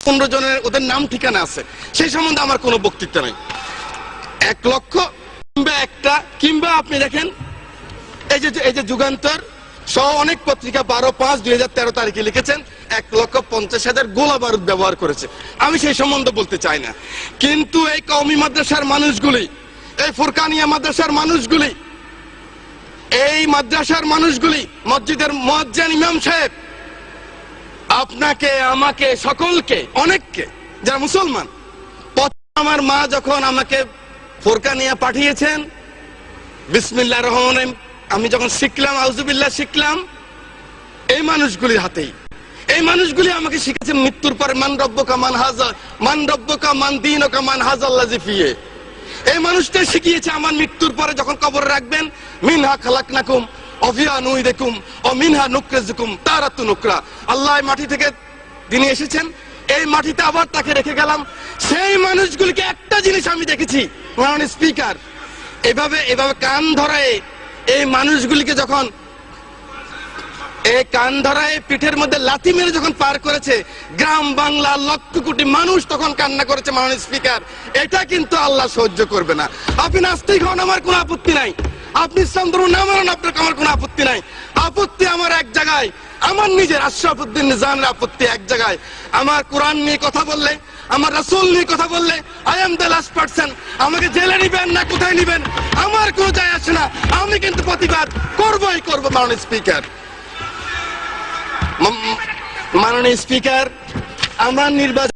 15 জনের ওদের নাম ঠিকানা আছে, সেই সম্বন্ধে আমার কোনো বক্তৃতা নাই। 1 লক্ষ কিংবা আপনি দেখেন এই যে যুগান্তর সহ অনেক পত্রিকা 12/5/2013 তারিখে লিখেছেন 1,50,000 গোলা বারুদ ব্যবহার করেছে। আমি সেই সম্বন্ধে বলতে চাই না, কিন্তু এই কওমি মাদ্রাসার মানুষগুলি, এই ফুরকানিয়া মাদ্রাসার মানুষগুলি, এই মাদ্রাসার মানুষগুলি, মসজিদের মুয়াজ্জিন ইমাম সাহেব, আপনাকে, আমাকে, সকলকে, অনেককে, যারা মুসলমান, আমার মা যখন আমাকে ফুরকানিয়া পাঠিয়েছেন, বিসমিল্লাহির রহমানির রহিম আমি যখন শিখলাম, আউযুবিল্লাহ শিখলাম, এই মানুষগুলির হাতেই। এই মানুষগুলি আমাকে শিখেছে মৃত্যুর পরে মান রব্বুকা মান দীনুকা মান হাযাল্লাযী ফিহি। এই মানুষটাই শিখিয়েছে আমার মৃত্যুর পরে যখন কবরে রাখবেন, মিনহা খালাকনাকুম ওয়া ফিহা নুঈদুকুম ওয়া মিনহা নুখরিজুকুম তারাতুন উখরা। আল্লাহ মাটি থেকে তিনি এসেছেন, এই মাটিতে আবার তাকে রেখে গেলাম। সেই মানুষগুলিকে একটা জিনিস আমি দেখেছি, মাননীয় স্পিকার, এভাবে কান ধরায় এই মানুষগুলিকে যখন এই কান ধরায় পিঠের মধ্যে লাথি মেরে যখন পার করেছে, গ্রাম বাংলা লক্ষ কোটি মানুষ তখন কান্না করেছে। মাননীয় স্পিকার, এটা কিন্তু আল্লাহ সহ্য করবে না। আপনি নাস্তিক হন, আমার কোনো আপত্তি নাই, আপনি ইসলাম ধর্ম না মানেন, আপনার আমার কোনো আপত্তি নাই। আপত্তি আমার এক জায়গায়, আমার নিজের আশরাফুদ্দিন নিজামের আপত্তি এক জায়গায়। আমার কোরআন নিয়ে কথা বললে, আমার রাসূল নিয়ে কথা বললে, I am the last person. আমাকে জেলে নিবেন না কোথায় নিবেন আমার কোনো যায় আসে না, আমি কিন্তু প্রতিবাদ করবই করব। মাননীয় স্পিকার, মাননীয় স্পিকার, আমার নির্বাচন